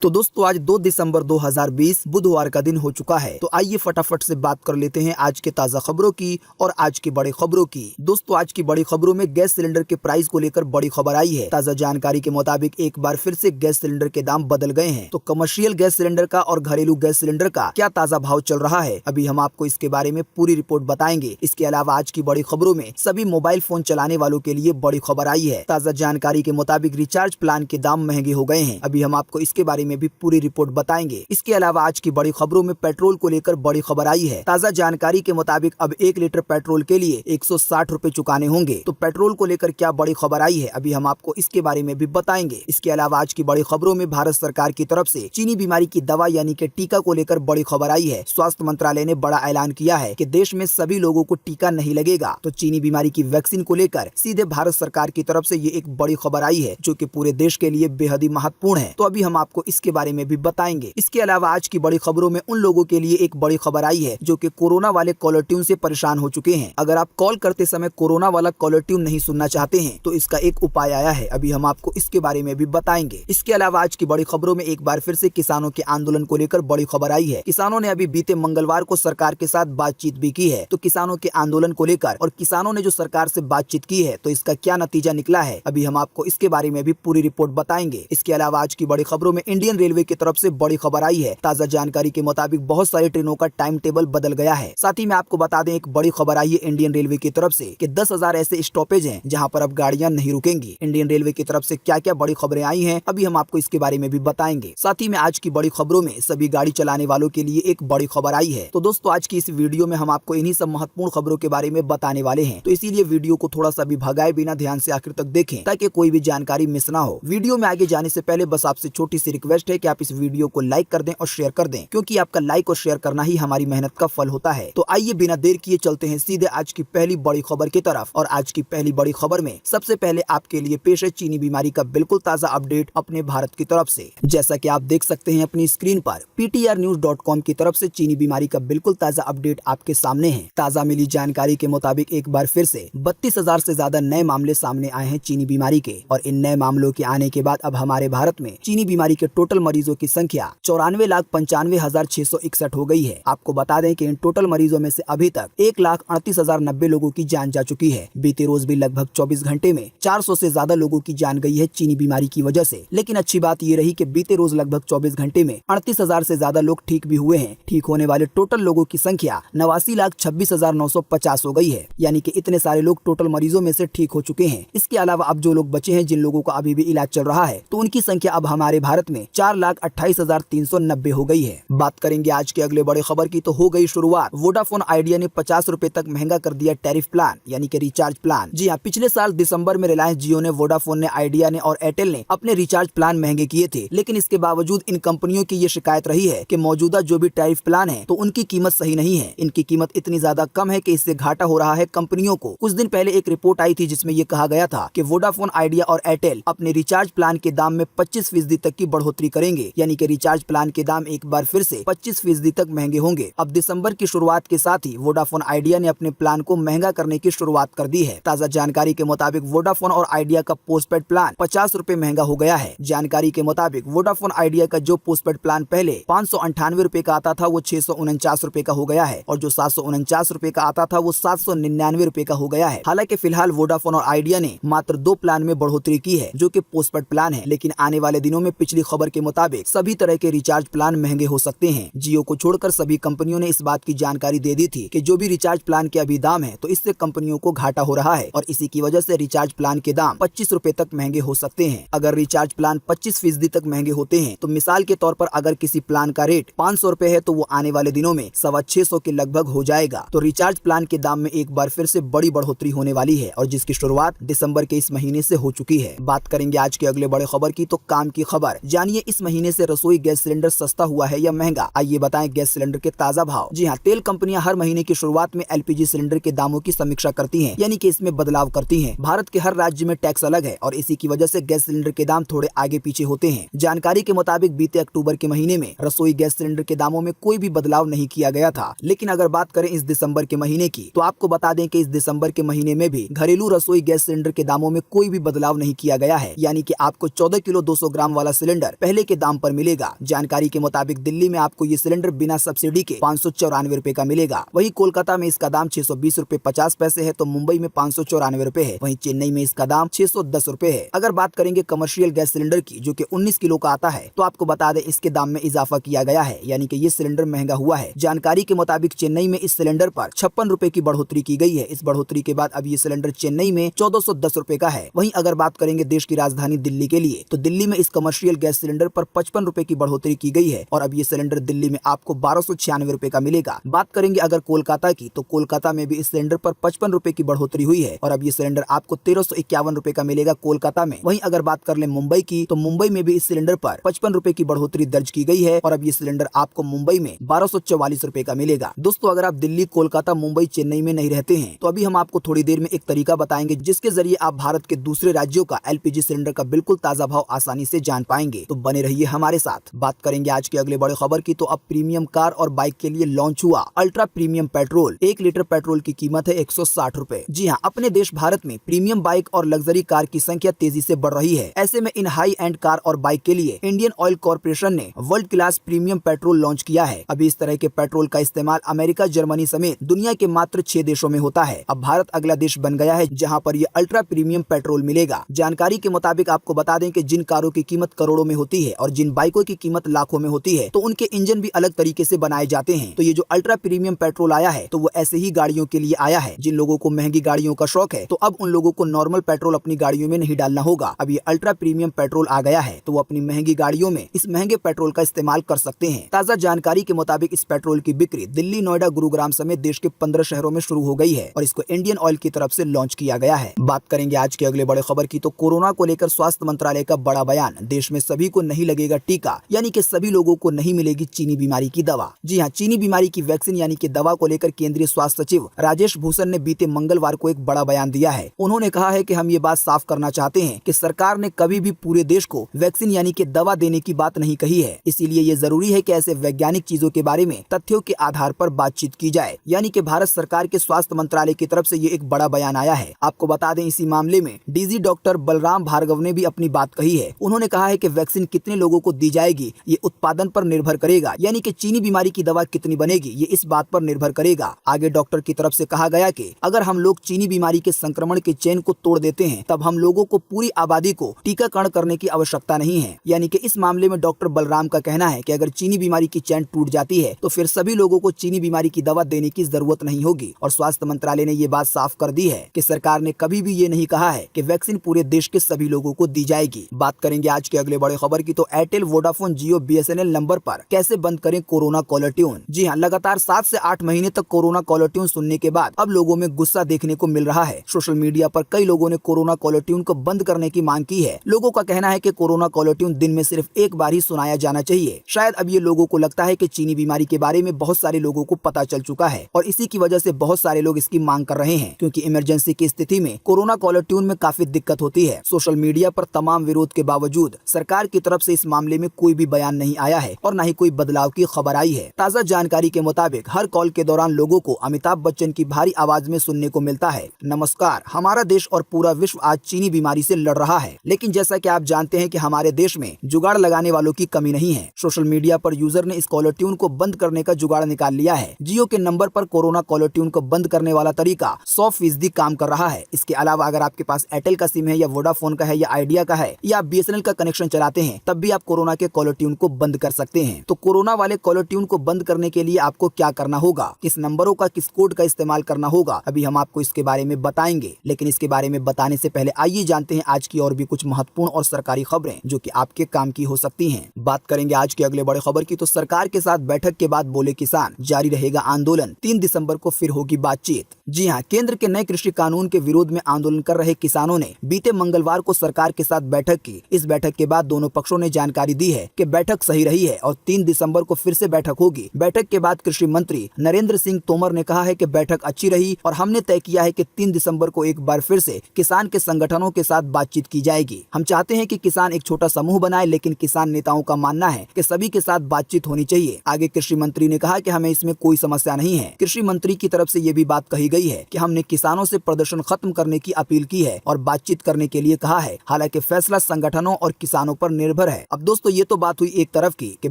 तो दोस्तों आज 2 दिसंबर 2020 बुधवार का दिन हो चुका है। तो आइए फटाफट से बात कर लेते हैं आज के ताजा खबरों की और आज की बड़ी खबरों की। दोस्तों आज की बड़ी खबरों में गैस सिलेंडर के प्राइस को लेकर बड़ी खबर आई है। ताजा जानकारी के मुताबिक एक बार फिर से गैस सिलेंडर के दाम बदल गए हैं। तो कमर्शियल गैस सिलेंडर का और घरेलू गैस सिलेंडर का क्या ताजा भाव चल रहा है, अभी हम आपको इसके बारे में पूरी रिपोर्ट बताएंगे। इसके अलावा आज की बड़ी खबरों में सभी मोबाइल फोन चलाने वालों के लिए बड़ी खबर आई है। ताजा जानकारी के मुताबिक रिचार्ज प्लान के दाम महंगे हो गए हैं। अभी हम आपको इसके बारे में भी पूरी रिपोर्ट बताएंगे। इसके अलावा आज की बड़ी खबरों में पेट्रोल को लेकर बड़ी खबर आई है। ताजा जानकारी के मुताबिक अब 1 लीटर पेट्रोल के लिए 160 रुपए चुकाने होंगे। तो पेट्रोल को लेकर क्या बड़ी खबर आई है, अभी हम आपको इसके बारे में भी बताएंगे। इसके अलावा आज की बड़ी खबरों में भारत सरकार की तरफ से चीनी बीमारी की दवा यानी कि टीका को लेकर बड़ी खबर आई है। स्वास्थ्य मंत्रालय ने बड़ा ऐलान किया है कि देश में सभी लोगों को टीका नहीं लगेगा। तो चीनी बीमारी की वैक्सीन को लेकर सीधे भारत सरकार की तरफ से ये एक बड़ी खबर आई है, जो कि पूरे देश के लिए बेहद ही महत्वपूर्ण है। तो अभी हम आपको इसके बारे में भी बताएंगे। इसके अलावा आज की बड़ी खबरों में उन लोगों के लिए एक बड़ी खबर आई है जो कि कोरोना वाले कॉलर ट्यून से परेशान हो चुके हैं। अगर आप कॉल करते समय कोरोना वाला कॉलर ट्यून नहीं सुनना चाहते हैं तो इसका एक उपाय आया है, अभी हम आपको इसके बारे में भी बताएंगे। इसके अलावा आज की बड़ी खबरों में एक बार फिर से किसानों के आंदोलन को लेकर बड़ी खबर आई है। किसानों ने अभी बीते मंगलवार को सरकार के साथ बातचीत भी की है। तो किसानों के आंदोलन को लेकर और किसानों ने जो सरकार से बातचीत की है तो इसका क्या नतीजा निकला है, अभी हम आपको इसके बारे में भी पूरी रिपोर्ट बताएंगे। इसके अलावा आज की बड़ी खबरों में इंडियन रेलवे की तरफ से बड़ी खबर आई है। ताजा जानकारी के मुताबिक बहुत सारी ट्रेनों का टाइम टेबल बदल गया है। साथ ही में आपको बता दें एक बड़ी खबर आई है इंडियन रेलवे की तरफ से कि 10,000 ऐसे स्टॉपेज हैं जहां पर अब गाड़ियां नहीं रुकेंगी। इंडियन रेलवे की तरफ से क्या क्या बड़ी खबरें आई हैं, अभी हम आपको इसके बारे में भी बताएंगे। साथ ही में आज की बड़ी खबरों में सभी गाड़ी चलाने वालों के लिए एक बड़ी खबर आई है। तो दोस्तों आज की इस वीडियो में हम आपको इन्हीं सब महत्वपूर्ण खबरों के बारे में बताने वाले हैं। तो इसीलिए वीडियो को थोड़ा सा भी भगाए बिना ध्यान से आखिर तक देखें ताकि कोई भी जानकारी मिस ना हो। वीडियो में आगे जाने से पहले बस आपसे छोटी सी रिक्वेस्ट है कि आप इस वीडियो को लाइक कर दें और शेयर कर दें, क्योंकि आपका लाइक और शेयर करना ही हमारी मेहनत का फल होता है। तो आइए बिना देर किए चलते हैं सीधे आज की पहली बड़ी खबर की तरफ। और आज की पहली बड़ी खबर में सबसे पहले आपके लिए पेश है चीनी बीमारी का बिल्कुल ताजा अपडेट अपने भारत की तरफ से। जैसा कि आप देख सकते हैं अपनी स्क्रीन पर ptrnews.com की तरफ से चीनी बीमारी का बिल्कुल ताजा अपडेट आपके सामने है। ताजा मिली जानकारी के मुताबिक एक बार फिर से 32,000 से ज्यादा नए मामले सामने आए हैं चीनी बीमारी के। और इन नए मामलों के आने के बाद अब हमारे भारत में चीनी बीमारी के टोटल मरीजों की संख्या 94,95,661 हो गई है। आपको बता दें कि इन टोटल मरीजों में से अभी तक 1,38,090 लोगों की जान जा चुकी है। बीते रोज भी लगभग 24 घंटे में 400 से ज्यादा लोगों की जान गई है चीनी बीमारी की वजह से। लेकिन अच्छी बात ये रही कि बीते रोज लगभग 24 घंटे में 38,000 से ज्यादा लोग ठीक भी हुए हैं। ठीक होने वाले टोटल लोगों की संख्या 89,26,950 हो गई है, यानी कि इतने सारे लोग टोटल मरीजों में से ठीक हो चुके हैं। इसके अलावा अब जो लोग बचे हैं, जिन लोगों का अभी भी इलाज चल रहा है, तो उनकी संख्या अब हमारे भारत में 4,28,390 हो गई है। बात करेंगे आज के अगले बड़े खबर की, तो हो गई शुरुआत। वोडाफोन आइडिया ने 50 रुपए तक महंगा कर दिया टैरिफ प्लान यानी कि रिचार्ज प्लान। जी हाँ, पिछले साल दिसंबर में रिलायंस जियो ने, वोडाफोन ने, आइडिया ने और एयरटेल ने अपने रिचार्ज प्लान महंगे किए थे। लेकिन इसके बावजूद इन कंपनियों की ये शिकायत रही है कि मौजूदा जो भी टैरिफ प्लान है तो उनकी कीमत सही नहीं है। इनकी कीमत इतनी ज्यादा कम है कि इससे घाटा हो रहा है कंपनियों को। कुछ दिन पहले एक रिपोर्ट आई थी जिसमें ये कहा गया था कि वोडाफोन आइडिया और एयरटेल अपने रिचार्ज प्लान के दाम में 25% तक की बढ़ोतरी करेंगे, यानी कि रिचार्ज प्लान के दाम एक बार फिर से 25% तक महंगे होंगे। अब दिसंबर की शुरुआत के साथ ही वोडाफोन आइडिया ने अपने प्लान को महंगा करने की शुरुआत कर दी है। ताजा जानकारी के मुताबिक वोडाफोन और आइडिया का पोस्टपेड प्लान 50 रुपए महंगा हो गया है। जानकारी के मुताबिक वोडाफोन आइडिया का जो पोस्टपेड प्लान पहले 598 रुपए का आता था वो 649 रुपए का हो गया है, और जो 749 रुपए का आता था वो 799 रुपए का हो गया है। हालांकि फिलहाल वोडाफोन और आइडिया ने मात्र 2 प्लान में बढ़ोतरी की है जो कि पोस्टपेड प्लान है। लेकिन आने वाले दिनों में पिछली खबर के मुताबिक सभी तरह के रिचार्ज प्लान महंगे हो सकते हैं। जियो को छोड़कर सभी कंपनियों ने इस बात की जानकारी दे दी थी कि जो भी रिचार्ज प्लान के अभी दाम है तो इससे कंपनियों को घाटा हो रहा है, और इसी की वजह से रिचार्ज प्लान के दाम 25 रुपए तक महंगे हो सकते हैं। अगर रिचार्ज प्लान 25% तक महंगे होते हैं तो मिसाल के तौर पर अगर किसी प्लान का रेट 500 रुपए है तो वो आने वाले दिनों में 650 के लगभग हो जाएगा। तो रिचार्ज प्लान के दाम में एक बार फिर से बड़ी बढ़ोतरी होने वाली है, और जिसकी शुरुआत दिसंबर के इस महीने से हो चुकी है। बात करेंगे आज के अगले बड़े खबर की, तो काम की खबर। जानिए इस महीने से रसोई गैस सिलेंडर सस्ता हुआ है या महंगा, आइए बताएं गैस सिलेंडर के ताजा भाव। जी हाँ, तेल कंपनियां हर महीने की शुरुआत में एलपीजी सिलेंडर के दामों की समीक्षा करती हैं, यानी कि इसमें बदलाव करती हैं। भारत के हर राज्य में टैक्स अलग है और इसी की वजह से गैस सिलेंडर के दाम थोड़े आगे पीछे होते हैं। जानकारी के मुताबिक बीते अक्टूबर के महीने में रसोई गैस सिलेंडर के दामों में कोई भी बदलाव नहीं किया गया था। लेकिन अगर बात करें इस दिसंबर के महीने की, तो आपको बता दें कि इस दिसंबर के महीने में भी घरेलू रसोई गैस सिलेंडर के दामों में कोई भी बदलाव नहीं किया गया है, यानी कि आपको 14 किलो 200 ग्राम वाला सिलेंडर पहले के दाम पर मिलेगा। जानकारी के मुताबिक दिल्ली में आपको ये सिलेंडर बिना सब्सिडी के 594 रुपए का मिलेगा। वहीं कोलकाता में इसका दाम 620 रुपए 50 पैसे है तो मुंबई में 594 रुपए है। वहीं चेन्नई में इसका दाम 610 रुपए है। अगर बात करेंगे कमर्शियल गैस सिलेंडर की जो कि 19 किलो का आता है तो आपको बता दें इसके दाम में इजाफा किया गया है, यानी कि ये सिलेंडर महंगा हुआ है। जानकारी के मुताबिक चेन्नई में इस सिलेंडर पर 56 रुपए की बढ़ोतरी की गई है। इस बढ़ोतरी के बाद अब ये सिलेंडर चेन्नई में 1410 रुपए का है। वहीं अगर बात करेंगे देश की राजधानी दिल्ली के लिए तो दिल्ली में इस कमर्शियल गैस सिलेंडर पर 55 रुपए की बढ़ोतरी की गई है और अब ये सिलेंडर दिल्ली में आपको 1296 रुपए का मिलेगा। बात करेंगे अगर कोलकाता की तो कोलकाता में भी इस सिलेंडर पर 55 रुपए की बढ़ोतरी हुई है और अब ये सिलेंडर आपको 1351 रुपए का मिलेगा कोलकाता में। वहीं अगर बात कर ले मुंबई की तो मुंबई में भी इस सिलेंडर पर 55 रुपए की बढ़ोतरी दर्ज की गई है और अब ये सिलेंडर आपको मुंबई में 1244 रुपए का मिलेगा। दोस्तों अगर आप दिल्ली, कोलकाता, मुंबई, चेन्नई में नहीं रहते हैं तो अभी हम आपको थोड़ी देर में एक तरीका बताएंगे जिसके जरिए आप भारत के दूसरे राज्यों का एलपीजी सिलेंडर का बिल्कुल ताजा भाव आसानी से जान पाएंगे। तो बने रहिए हमारे साथ। बात करेंगे आज के अगले बड़े खबर की तो अब प्रीमियम कार और बाइक के लिए लॉन्च हुआ ultra premium petrol. 1 litre petrol की कीमत है 160 रुपए। जी हाँ, अपने देश भारत में प्रीमियम बाइक और लग्जरी कार की संख्या तेजी से बढ़ रही है। ऐसे में इन हाई एंड कार और बाइक के लिए इंडियन ऑयल कॉर्पोरेशन ने world class premium petrol launch किया है। अभी इस तरह के पेट्रोल का इस्तेमाल अमेरिका, जर्मनी समेत दुनिया के मात्र 6 देशों में होता है। अब भारत अगला देश बन गया है जहां पर ये अल्ट्रा प्रीमियम पेट्रोल मिलेगा। जानकारी के मुताबिक आपको बता दें कि जिन कारों की कीमत करोड़ों में होती है और जिन बाइकों की कीमत लाखों में होती है तो उनके इंजन भी अलग तरीके से बनाए जाते हैं। तो ये जो अल्ट्रा प्रीमियम पेट्रोल आया है तो वो ऐसे ही गाड़ियों के लिए आया है। जिन लोगों को महंगी गाड़ियों का शौक है तो अब उन लोगों को नॉर्मल पेट्रोल अपनी गाड़ियों में नहीं डालना होगा। अब ये अल्ट्रा प्रीमियम पेट्रोल आ गया है तो वो अपनी महंगी गाड़ियों में इस महंगे पेट्रोल का इस्तेमाल कर सकते हैं। ताजा जानकारी के मुताबिक इस पेट्रोल की बिक्री दिल्ली, नोएडा, गुरुग्राम समेत देश के 15 शहरों में शुरू हो गई है और इसको इंडियन ऑयल की तरफ से लॉन्च किया गया है। बात करेंगे आज के अगले बड़े खबर की तो कोरोना को लेकर स्वास्थ्य मंत्रालय का बड़ा बयान। देश में सभी को नहीं लगेगा टीका, यानी कि सभी लोगों को नहीं मिलेगी चीनी बीमारी की दवा। जी हाँ, चीनी बीमारी की वैक्सीन यानी कि दवा को लेकर केंद्रीय स्वास्थ्य सचिव राजेश भूषण ने बीते मंगलवार को एक बड़ा बयान दिया है। उन्होंने कहा है कि हम ये बात साफ करना चाहते हैं कि सरकार ने कभी भी पूरे देश को वैक्सीन यानी कि दवा देने की बात नहीं कही है। इसीलिए ये जरूरी है कि ऐसे वैज्ञानिक चीजों के बारे में तथ्यों के आधार पर बातचीत की जाए। यानी कि भारत सरकार के स्वास्थ्य मंत्रालय की तरफ से ये एक बड़ा बयान आया है। आपको बता दें इसी मामले में डीजी डॉक्टर बलराम भार्गव ने भी अपनी बात कही है। उन्होंने कहा है कि वैक्सीन कितने लोगों को दी जाएगी ये उत्पादन पर निर्भर करेगा, यानी कि चीनी बीमारी की दवा कितनी बनेगी ये इस बात पर निर्भर करेगा। आगे डॉक्टर की तरफ से कहा गया कि अगर हम लोग चीनी बीमारी के संक्रमण के चेन को तोड़ देते हैं तब हम लोगों को पूरी आबादी को टीकाकरण करने की आवश्यकता नहीं है। यानी कि इस मामले में डॉक्टर बलराम का कहना है कि अगर चीनी बीमारी की चेन टूट जाती है तो फिर सभी लोगों को चीनी बीमारी की दवा देने की जरूरत नहीं होगी। और स्वास्थ्य मंत्रालय ने ये बात साफ कर दी है कि सरकार ने कभी भी ये नहीं कहा है कि वैक्सीन पूरे देश के सभी लोगों को दी जाएगी। बात करेंगे आज के अगले बड़े खबर की तो एयरटेल, वोडाफोन, जियो, बीएसएनएल नंबर पर कैसे बंद करें कोरोना कॉलर ट्यून। जी हाँ, लगातार 7 से 8 महीने तक कोरोना कॉलर ट्यून सुनने के बाद अब लोगों में गुस्सा देखने को मिल रहा है। सोशल मीडिया पर कई लोगों ने कोरोना कॉलर ट्यून को बंद करने की मांग की है। लोगों का कहना है कि कोरोना कॉलर ट्यून दिन में सिर्फ एक बार ही सुनाया जाना चाहिए। शायद अब ये लोगों को लगता है कि चीनी बीमारी के बारे में बहुत सारे लोगों को पता चल चुका है और इसी की वजह से बहुत सारे लोग इसकी मांग कर रहे हैं, क्योंकि इमरजेंसी की स्थिति में कोरोना कॉलर ट्यून में काफी दिक्कत होती है। सोशल मीडिया पर तमाम विरोध के बावजूद सरकार की तरफ से इस मामले में कोई भी बयान नहीं आया है और न ही कोई बदलाव की खबर आई है। ताजा जानकारी के मुताबिक हर कॉल के दौरान लोगों को अमिताभ बच्चन की भारी आवाज में सुनने को मिलता है, नमस्कार, हमारा देश और पूरा विश्व आज चीनी बीमारी से लड़ रहा है। लेकिन जैसा कि आप जानते हैं कि हमारे देश में जुगाड़ लगाने वालों की कमी नहीं है। सोशल मीडिया पर यूजर ने इस कॉलर ट्यून को बंद करने का जुगाड़ निकाल लिया है। जियो के नंबर पर कोरोना कॉलर ट्यून को बंद करने वाला तरीका 100% काम कर रहा है। इसके अलावा अगर आपके पास एयरटेल का सिम है या वोडाफोन का है या आइडिया का है या आप बीएसएनएल का कनेक्शन चलाते हैं तब भी आप कोरोना के कॉलर ट्यून को बंद कर सकते हैं। तो कोरोना वाले कॉलर ट्यून को बंद करने के लिए आपको क्या करना होगा, किस नंबरों का, किस कोड का इस्तेमाल करना होगा, अभी हम आपको इसके बारे में बताएंगे। लेकिन इसके बारे में बताने से पहले आइए जानते हैं आज की और भी कुछ महत्वपूर्ण और सरकारी खबरें जो कि आपके काम की हो सकती हैं। बात करेंगे आज के अगले बड़े खबर की तो सरकार के साथ बैठक के बाद बोले किसान, जारी रहेगा आंदोलन, 3 दिसंबर को फिर होगी बातचीत। जी हां, केंद्र के नए कृषि कानून के विरोध में आंदोलन कर रहे किसानों ने बीते मंगलवार को सरकार के साथ बैठक की। इस बैठक के बाद दोनों पक्षों ने जानकारी दी है कि बैठक सही रही है और 3 दिसंबर को फिर से बैठक होगी। बैठक के बाद कृषि मंत्री नरेंद्र सिंह तोमर ने कहा है कि बैठक अच्छी रही और हमने तय किया है कि 3 दिसंबर को एक बार फिर से किसान के संगठनों के साथ बातचीत की जाएगी। हम चाहते हैं कि किसान एक छोटा समूह बनाए, लेकिन किसान नेताओं का मानना है कि सभी के साथ बातचीत होनी चाहिए। आगे कृषि मंत्री ने कहा कि हमें इसमें कोई समस्या नहीं है। कृषि मंत्री की तरफ से ये भी बात कही गई है कि हमने किसानों से प्रदर्शन खत्म करने की अपील की है और बातचीत करने के लिए कहा है। हालांकि फैसला संगठनों और किसानों पर निर्भर भर है। अब दोस्तों ये तो बात हुई एक तरफ की कि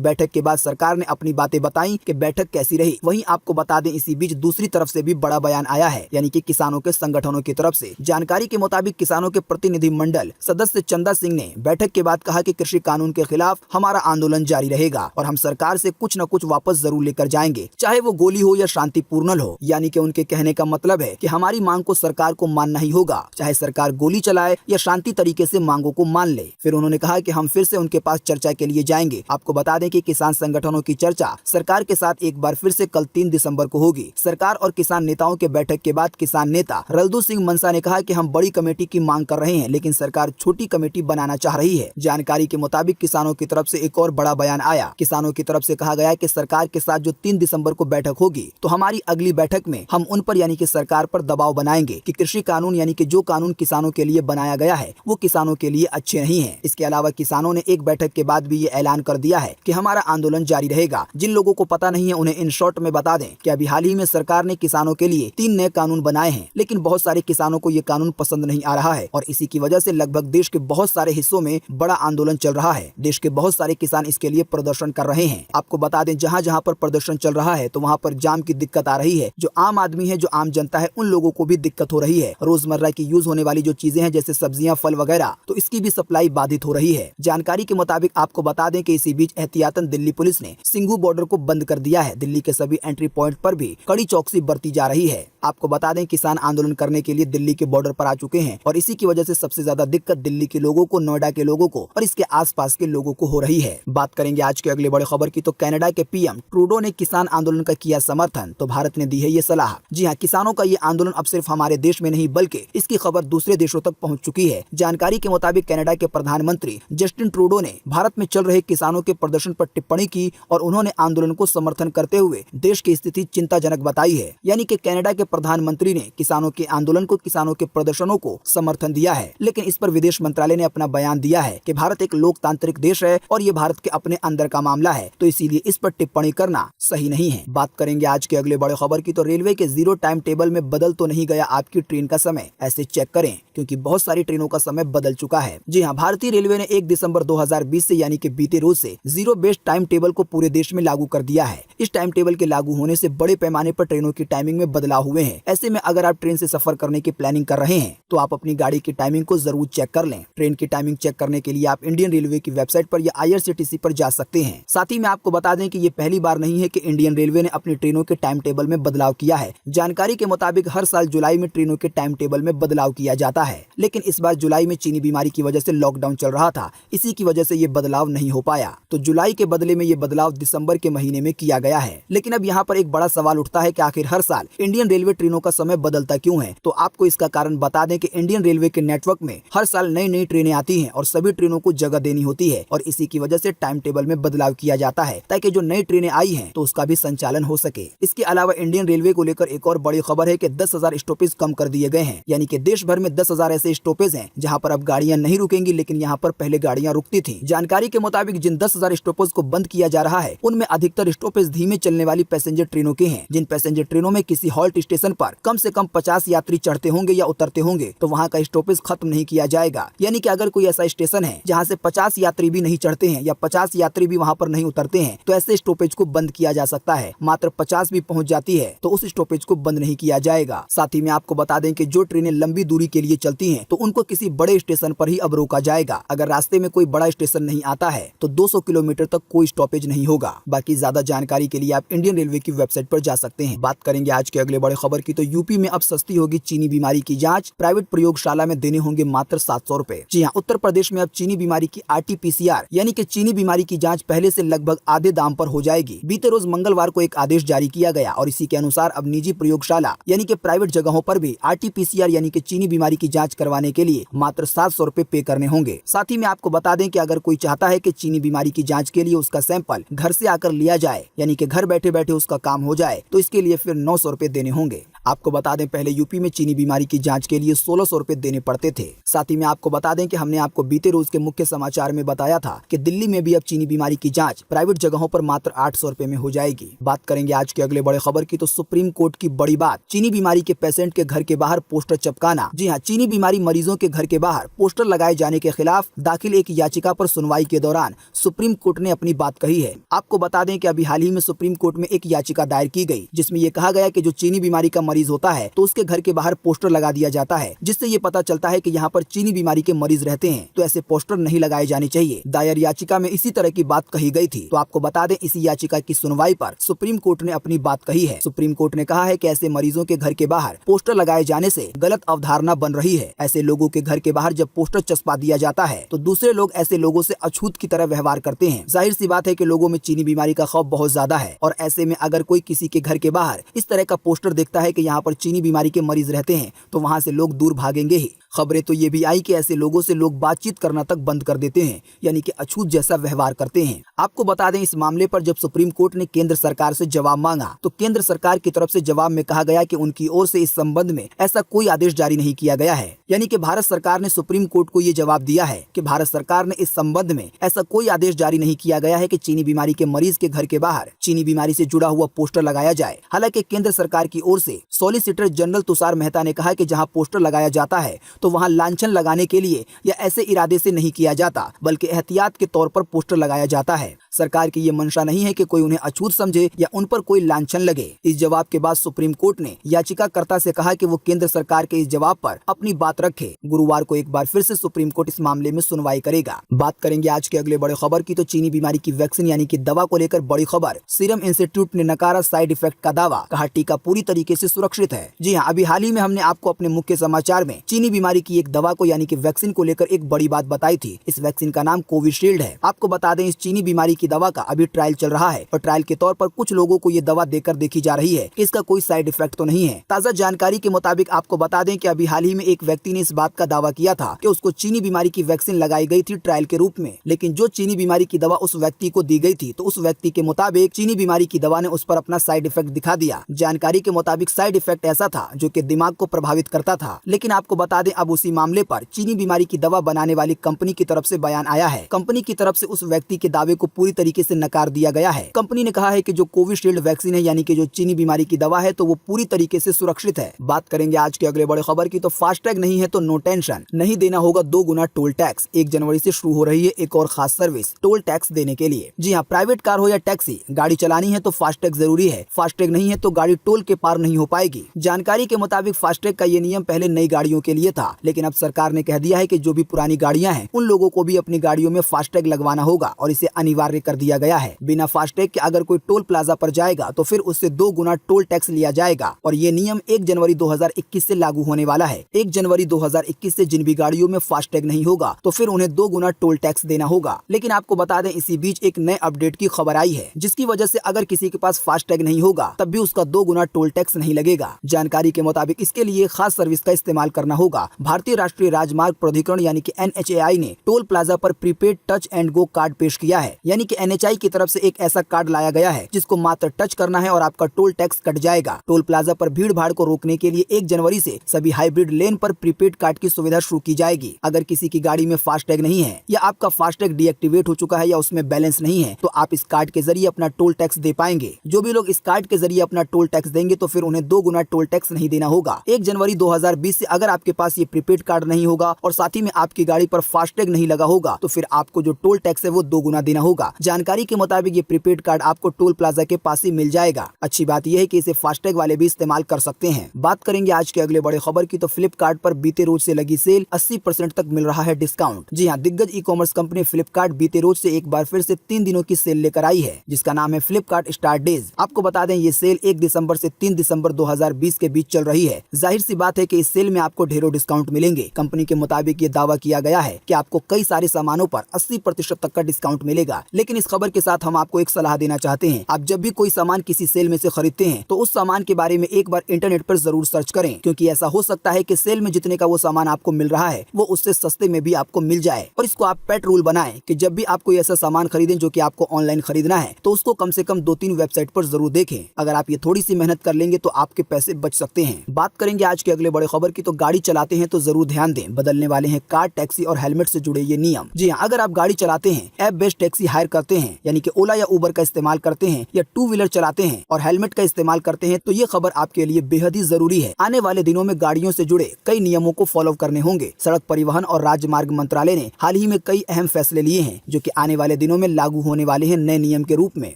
बैठक के बाद सरकार ने अपनी बातें बताई कि बैठक कैसी रही। वहीं आपको बता दें इसी बीच दूसरी तरफ से भी बड़ा बयान आया है, यानी कि किसानों के संगठनों की तरफ से। जानकारी के मुताबिक किसानों के प्रतिनिधि मंडल सदस्य चंदा सिंह ने बैठक के बाद कहा कि कृषि कानून के खिलाफ हमारा आंदोलन जारी रहेगा और हम सरकार से कुछ न कुछ वापस जरूर लेकर जाएंगे, चाहे वो गोली हो या शांतिपूर्ण हो। यानी कि उनके कहने का मतलब है कि हमारी मांग को सरकार को मानना ही होगा, चाहे सरकार गोली चलाए या शांति तरीके से मांगों को मान ले। फिर उन्होंने कहा कि हम फिर से उनके पास चर्चा के लिए जाएंगे। आपको बता दें कि किसान संगठनों की चर्चा सरकार के साथ एक बार फिर से कल 3 दिसंबर को होगी। सरकार और किसान नेताओं के बैठक के बाद किसान नेता रलदू सिंह मनसा ने कहा कि हम बड़ी कमेटी की मांग कर रहे हैं, लेकिन सरकार छोटी कमेटी बनाना चाह रही है। जानकारी के मुताबिक किसानों की तरफ से एक और बड़ा बयान आया। किसानों की तरफ से कहा गया कि सरकार के साथ जो 3 दिसंबर को बैठक होगी तो हमारी अगली बैठक में हम उन पर यानी कि सरकार पर दबाव बनाएंगे कि कृषि कानून यानी कि जो कानून किसानों के लिए बनाया गया है वो किसानों के लिए अच्छे नहीं है। इसके अलावा किसानों ने एक बैठक के बाद भी ये ऐलान कर दिया है कि हमारा आंदोलन जारी रहेगा। जिन लोगों को पता नहीं है उन्हें इन शॉर्ट में बता दें कि अभी हाल ही में सरकार ने किसानों के लिए 3 नए कानून बनाए हैं, लेकिन बहुत सारे किसानों को ये कानून पसंद नहीं आ रहा है और इसी की वजह से लगभग देश के बहुत सारे हिस्सों में बड़ा आंदोलन चल रहा है। देश के बहुत सारे किसान इसके लिए प्रदर्शन कर रहे हैं। आपको बता दें जहाँ जहाँ पर प्रदर्शन चल रहा है तो वहाँ पर जाम की दिक्कत आ रही है। जो आम आदमी है, जो आम जनता है, उन लोगों को भी दिक्कत हो रही है। रोजमर्रा की यूज होने वाली जो चीजें हैं जैसे सब्जियां, फल वगैरह, तो इसकी भी सप्लाई बाधित हो रही है। जानकारी के मुताबिक आपको बता दें कि इसी बीच एहतियातन दिल्ली पुलिस ने सिंघू बॉर्डर को बंद कर दिया है। दिल्ली के सभी एंट्री पॉइंट पर भी कड़ी चौकसी बरती जा रही है। आपको बता दें किसान आंदोलन करने के लिए दिल्ली के बॉर्डर पर आ चुके हैं और इसी की वजह से सबसे ज्यादा दिक्कत दिल्ली के लोगों को, नोएडा के लोगों को और इसके आसपास के लोगों को हो रही है। बात करेंगे आज के अगले बड़े खबर की तो कनाडा के पीएम ट्रूडो ने किसान आंदोलन का किया समर्थन, तो भारत ने दी है ये सलाह। जी हाँ, किसानों का ये आंदोलन अब सिर्फ हमारे देश में नहीं बल्कि इसकी खबर दूसरे देशों तक पहुंच चुकी है। जानकारी के मुताबिक कनाडा के प्रधानमंत्री जस्टिन ट्रूडो ने भारत में चल रहे किसानों के प्रदर्शन पर टिप्पणी की और उन्होंने आंदोलन को समर्थन करते हुए देश की स्थिति चिंताजनक बताई है। यानी कि कनाडा के प्रधानमंत्री ने किसानों के आंदोलन को, किसानों के प्रदर्शनों को समर्थन दिया है, लेकिन इस पर विदेश मंत्रालय ने अपना बयान दिया है कि भारत एक लोकतांत्रिक देश है और ये भारत के अपने अंदर का मामला है, तो इसीलिए इस पर टिप्पणी करना सही नहीं है। बात करेंगे आज के अगले बड़े खबर की तो रेलवे के जीरो टाइम टेबल में बदल तो नहीं गया आपकी ट्रेन का समय, ऐसे चेक करें क्योंकि बहुत सारी ट्रेनों का समय बदल चुका है। जी हाँ, भारतीय रेलवे ने 1 दिसंबर 2020 से यानी कि बीते रोज से जीरो बेस्ड टाइम टेबल को पूरे देश में लागू कर दिया है। इस टाइम टेबल के लागू होने से बड़े पैमाने पर ट्रेनों की टाइमिंग में बदलाव हुए हैं। ऐसे में अगर आप ट्रेन से सफर करने की प्लानिंग कर रहे हैं तो आप अपनी गाड़ी की टाइमिंग को जरूर चेक कर लें। ट्रेन की टाइमिंग चेक करने के लिए आप इंडियन रेलवे की वेबसाइट पर या IRCTC पर जा सकते हैं। साथ ही में आपको बता दें कि ये पहली बार नहीं है कि इंडियन रेलवे ने अपनी ट्रेनों के टाइम टेबल में बदलाव किया है। जानकारी के मुताबिक हर साल जुलाई में ट्रेनों के टाइम टेबल में बदलाव किया जाता है, लेकिन इस बार जुलाई में चीनी बीमारी की वजह से लॉकडाउन चल रहा था, इसी की वजह से ये बदलाव नहीं हो पाया, तो जुलाई के बदले में ये बदलाव दिसंबर के महीने में किया गया है। लेकिन अब यहाँ पर एक बड़ा सवाल उठता है कि आखिर हर साल इंडियन रेलवे ट्रेनों का समय बदलता क्यों है। तो आपको इसका कारण बता दें कि इंडियन रेलवे के नेटवर्क में हर साल नई नई ट्रेनें आती हैं और सभी ट्रेनों को जगह देनी होती है और इसी की वजह से टाइम टेबल में बदलाव किया जाता है ताकि जो नई ट्रेनें आई हैं तो उसका भी संचालन हो सके। इसके अलावा इंडियन रेलवे को लेकर एक और बड़ी खबर है कि 10,000 स्टॉपेज कम कर दिए गए हैं, यानी कि देश भर में 10,000 ऐसे स्टॉपेज हैं जहां पर अब गाड़ियां नहीं रुकेंगी, लेकिन यहां पर पहले गाड़ियां रुकती थी। जानकारी के मुताबिक जिन 10,000 स्टॉपेज को बंद किया जा रहा है उनमें अधिकतर स्टॉपेज धीमे चलने वाली पैसेंजर ट्रेनों के हैं। जिन पैसेंजर ट्रेनों में किसी हॉल्ट स्टेशन पर कम से कम 50 यात्री चढ़ते होंगे या उतरते होंगे तो वहां का स्टॉपेज खत्म नहीं किया जाएगा। यानी कि अगर कोई ऐसा स्टेशन है जहां से 50 यात्री भी नहीं चढ़ते हैं या 50 यात्री भी वहां पर नहीं उतरते हैं तो ऐसे स्टॉपेज को बंद किया जा सकता है। मात्र 50 भी पहुंच जाती है तो उस स्टॉपेज को बंद नहीं किया जाएगा। साथ ही में आपको बता दें कि जो ट्रेनें लंबी दूरी के लिए चलती हैं तो उनको किसी बड़े स्टेशन पर ही अब रोका जाएगा। अगर रास्ते में कोई बड़ा स्टेशन नहीं आता है तो 200 किलोमीटर तक कोई स्टॉपेज नहीं होगा। बाकी ज्यादा जानकारी के लिए आप इंडियन रेलवे की वेबसाइट पर जा सकते हैं। बात करेंगे आज के अगले बड़े खबर की तो यूपी में अब सस्ती होगी चीनी बीमारी की जांच, प्राइवेट प्रयोगशाला में देने होंगे मात्र 700 रुपए। जी हाँ, उत्तर प्रदेश में अब चीनी बीमारी की RT-PCR यानी कि चीनी बीमारी की जांच पहले से लगभग आधे दाम पर हो जाएगी। बीते रोज मंगलवार को एक आदेश जारी किया गया और इसी के अनुसार अब निजी प्रयोगशाला यानी कि प्राइवेट जगहों पर भी RT-PCR यानी कि चीनी बीमारी की जांच करवाने के लिए मात्र 700 रुपए पे करने होंगे। साथ ही में आपको बता दें कि अगर कोई चाहता है कि चीनी बीमारी की जांच के लिए उसका सैंपल घर से आकर लिया जाए यानी कि घर बैठे बैठे उसका काम हो जाए तो इसके लिए फिर 900 रुपए देने होंगे। आपको बता दें पहले यूपी में चीनी बीमारी की जांच के लिए 1600 रुपए देने पड़ते थे। साथ ही में आपको बता दें कि हमने आपको बीते रोज के मुख्य समाचार में बताया था कि दिल्ली में भी अब चीनी बीमारी की जांच प्राइवेट जगहों पर मात्र 800 रुपए में हो जाएगी। बात करेंगे आज के अगले बड़े खबर की, तो सुप्रीम कोर्ट की बड़ी बात, चीनी बीमारी के पेशेंट के घर के बाहर पोस्टर चिपकाना। जी हाँ, चीनी बीमारी मरीजों के घर के बाहर पोस्टर लगाए जाने के खिलाफ दाखिल एक याचिका पर सुनवाई के दौरान सुप्रीम कोर्ट ने अपनी बात कही है। आपको बता दें कि अभी हाल ही में सुप्रीम कोर्ट में एक याचिका दायर की गई, जिसमें यह कहा गया कि जो चीनी बीमारी का मरीज होता है तो उसके घर के बाहर पोस्टर लगा दिया जाता है, जिससे ये पता चलता है कि यहाँ पर चीनी बीमारी के मरीज रहते हैं, तो ऐसे पोस्टर नहीं लगाए जाने चाहिए। दायर याचिका में इसी तरह की बात कही गई थी। तो आपको बता दें इसी याचिका की सुनवाई पर सुप्रीम कोर्ट ने अपनी बात कही है। सुप्रीम कोर्ट ने कहा है कि ऐसे मरीजों के घर के बाहर पोस्टर लगाए जाने से गलत अवधारणा बन रही है। ऐसे लोगों के घर के बाहर जब पोस्टर चस्पा दिया जाता है तो दूसरे लोग ऐसे लोगों से अछूत की तरह व्यवहार करते हैं। जाहिर सी बात है कि लोगों में चीनी बीमारी का खौफ बहुत ज्यादा है, और ऐसे में अगर कोई किसी के घर के बाहर इस तरह का पोस्टर देखता है कि यहाँ पर चीनी बीमारी के मरीज रहते हैं तो वहाँ से लोग दूर भागेंगे ही। खबरें तो ये भी आई कि ऐसे लोगों से लोग बातचीत करना तक बंद कर देते हैं, यानी कि अछूत जैसा व्यवहार करते हैं। आपको बता दें इस मामले पर जब सुप्रीम कोर्ट ने केंद्र सरकार से जवाब मांगा तो केंद्र सरकार की तरफ से जवाब में कहा गया कि उनकी ओर से इस संबंध में ऐसा कोई आदेश जारी नहीं किया गया है। यानी कि भारत सरकार ने सुप्रीम कोर्ट को ये जवाब दिया है कि भारत सरकार ने इस संबंध में ऐसा कोई आदेश जारी नहीं किया गया है कि चीनी बीमारी के मरीज के घर के बाहर चीनी बीमारी से जुड़ा हुआ पोस्टर लगाया जाए। हालांकि केंद्र सरकार की ओर से सॉलिसिटर जनरल तुषार मेहता ने कहा कि जहां पोस्टर लगाया जाता है तो वहां लांछन लगाने के लिए या ऐसे इरादे से नहीं किया जाता, बल्कि एहतियात के तौर पर पोस्टर लगाया जाता है। सरकार की ये मंशा नहीं है कि कोई उन्हें अछूत समझे या उन पर कोई लांछन लगे। इस जवाब के बाद सुप्रीम कोर्ट ने याचिकाकर्ता से कहा कि वो केंद्र सरकार के इस जवाब पर अपनी बात रखे। गुरुवार को एक बार फिर से सुप्रीम कोर्ट इस मामले में सुनवाई करेगा। बात करेंगे आज के अगले बड़े खबर की, तो चीनी बीमारी की वैक्सीन यानी कि दवा को लेकर बड़ी खबर। सीरम इंस्टीट्यूट ने नकारा साइड इफेक्ट का दावा, कहा टीका पूरी तरीके से सुरक्षित है। जी हाँ, अभी हाल ही में हमने आपको अपने मुख्य समाचार में चीनी बीमारी की एक दवा को यानी कि वैक्सीन को लेकर एक बड़ी बात बताई थी। इस वैक्सीन का नाम कोविशील्ड है। आपको बता दें इस चीनी बीमारी की दवा का अभी ट्रायल चल रहा है और ट्रायल के तौर पर कुछ लोगों को ये दवा देकर देखी जा रही है कि इसका कोई साइड इफेक्ट तो नहीं है। ताज़ा जानकारी के मुताबिक आपको बता दें कि अभी हाल ही में एक व्यक्ति ने इस बात का दावा किया था कि उसको चीनी बीमारी की वैक्सीन लगाई गई थी ट्रायल के रूप में, लेकिन जो चीनी बीमारी की दवा उस व्यक्ति को दी गई थी तो उस व्यक्ति के मुताबिक चीनी बीमारी की दवा ने उस पर अपना साइड इफेक्ट दिखा दिया। जानकारी के मुताबिक साइड इफेक्ट ऐसा था जो कि दिमाग को प्रभावित करता था। लेकिन आपको बता दें अब उसी मामले पर चीनी बीमारी की दवा बनाने वाली कंपनी की तरफ से बयान आया है। कंपनी की तरफ से उस व्यक्ति के दावे को पूरी तरीके से नकार दिया गया है। कंपनी ने कहा है कि जो कोविशील्ड वैक्सीन है यानी कि जो चीनी बीमारी की दवा है तो वो पूरी तरीके से सुरक्षित है। बात करेंगे आज के अगले बड़े खबर की, तो फास्टैग नहीं है तो नो टेंशन, नहीं देना होगा 2 गुना टोल टैक्स। 1 जनवरी से शुरू हो रही है एक और खास सर्विस टोल टैक्स देने के लिए। जी हाँ, प्राइवेट कार हो या टैक्सी, गाड़ी चलानी है तो फास्टैग जरूरी है। फास्टैग नहीं है तो गाड़ी टोल के पार नहीं हो पाएगी। जानकारी के मुताबिक फास्टैग का ये नियम पहले नई गाड़ियों के लिए था, लेकिन अब सरकार ने कह दिया है कि जो भी पुरानी गाड़ियां हैं उन लोगों को भी अपनी गाड़ियों में फास्टैग लगवाना होगा और इसे अनिवार्य कर दिया गया है। बिना फास्टैग के अगर कोई टोल प्लाजा पर जाएगा तो फिर उससे 2 गुना टोल टैक्स लिया जाएगा और ये नियम 1 जनवरी 2021 से लागू होने वाला है। 1 जनवरी 2021 से जिन भी गाड़ियों में फास्टैग नहीं होगा तो फिर उन्हें 2 गुना टोल टैक्स देना होगा। लेकिन आपको बता दें इसी बीच एक नए अपडेट की खबर आई है, जिसकी वजह से अगर किसी के पास फास्टैग नहीं होगा तब भी उसका 2 गुना टोल टैक्स नहीं लगेगा। जानकारी के मुताबिक इसके लिए खास सर्विस का इस्तेमाल करना होगा। भारतीय राष्ट्रीय राजमार्ग प्राधिकरण यानी कि NHAI ने टोल प्लाजा पर prepaid touch and go kart पेश किया है। यानी कि NHAI की तरफ से एक ऐसा कार्ड लाया गया है जिसको मात्र टच करना है और आपका टोल टैक्स कट जाएगा। टोल प्लाजा पर भीड़ भाड़ को रोकने के लिए 1 जनवरी से सभी हाइब्रिड लेन पर प्रीपेड कार्ड की सुविधा शुरू की जाएगी। अगर किसी की गाड़ी में फास्टैग नहीं है या आपका फास्टैग डीएक्टिवेट हो चुका है या उसमें बैलेंस नहीं है तो आप इस कार्ड के जरिए अपना टोल टैक्स दे पाएंगे। जो भी लोग इस कार्ड के जरिए अपना टोल टैक्स देंगे तो फिर उन्हें 2 गुना टोल टैक्स नहीं देना होगा। 1 जनवरी 2020 से अगर आपके पास ये प्रीपेड कार्ड नहीं होगा और साथ ही में आपकी गाड़ी पर फास्टैग नहीं लगा होगा तो फिर आपको जो टोल टैक्स है वो 2 गुना देना होगा। जानकारी के मुताबिक ये प्रीपेड कार्ड आपको टोल प्लाजा के पास ही मिल जाएगा। अच्छी बात यह है कि इसे फास्टैग वाले भी इस्तेमाल कर सकते हैं। बात करेंगे आज के अगले बड़े खबर की, तो फ्लिपकार्ट पर बीते रोज से लगी सेल 80% तक मिल रहा है डिस्काउंट। जी हाँ, दिग्गज ई कॉमर्स कंपनी फ्लिपकार्ट बीते रोज से एक बार फिर से 3 दिनों की सेल लेकर आई है, जिसका नाम है फ्लिपकार्ट स्टार डेज। आपको बता दें ये सेल 1 दिसंबर से 3 दिसंबर 2020 के बीच चल रही है। जाहिर सी बात है कि इस सेल में आपको ढेरों डिस्काउंट मिलेंगे। कंपनी के मुताबिक ये दावा किया गया है कि आपको कई सारे सामानों पर 80% तक का डिस्काउंट मिलेगा, लेकिन लेकिन इस खबर के साथ हम आपको एक सलाह देना चाहते हैं, आप जब भी कोई सामान किसी सेल में से खरीदते हैं तो उस सामान के बारे में एक बार इंटरनेट पर जरूर सर्च करें, क्योंकि ऐसा हो सकता है कि सेल में जितने का वो सामान आपको मिल रहा है वो उससे सस्ते में भी आपको मिल जाए। और इसको आप पेट रूल बनाएं कि जब भी आप कोई ऐसा सामान खरीदें जो कि आपको ऑनलाइन खरीदना है तो उसको कम से कम 2-3 वेबसाइट पर जरूर देखें। अगर आप ये थोड़ी सी मेहनत कर लेंगे तो आपके पैसे बच सकते हैं। बात करेंगे आज के अगले बड़े खबर की, तो गाड़ी चलाते हैं तो जरूर ध्यान दें, बदलने वाले हैं कार, टैक्सी और हेलमेट से जुड़े ये नियम। जी हाँ, अगर आप गाड़ी चलाते हैं, ऐप बेस्ड टैक्सी हायर करते हैं यानी कि ओला या उबर का इस्तेमाल करते हैं, या 2 व्हीलर चलाते हैं और हेलमेट का इस्तेमाल करते हैं, तो ये खबर आपके लिए बेहद ही जरूरी है। आने वाले दिनों में गाड़ियों से जुड़े कई नियमों को फॉलो करने होंगे। सड़क परिवहन और राजमार्ग मंत्रालय ने हाल ही में कई अहम फैसले लिए हैं जो कि आने वाले दिनों में लागू होने वाले हैं नए नियम के रूप में।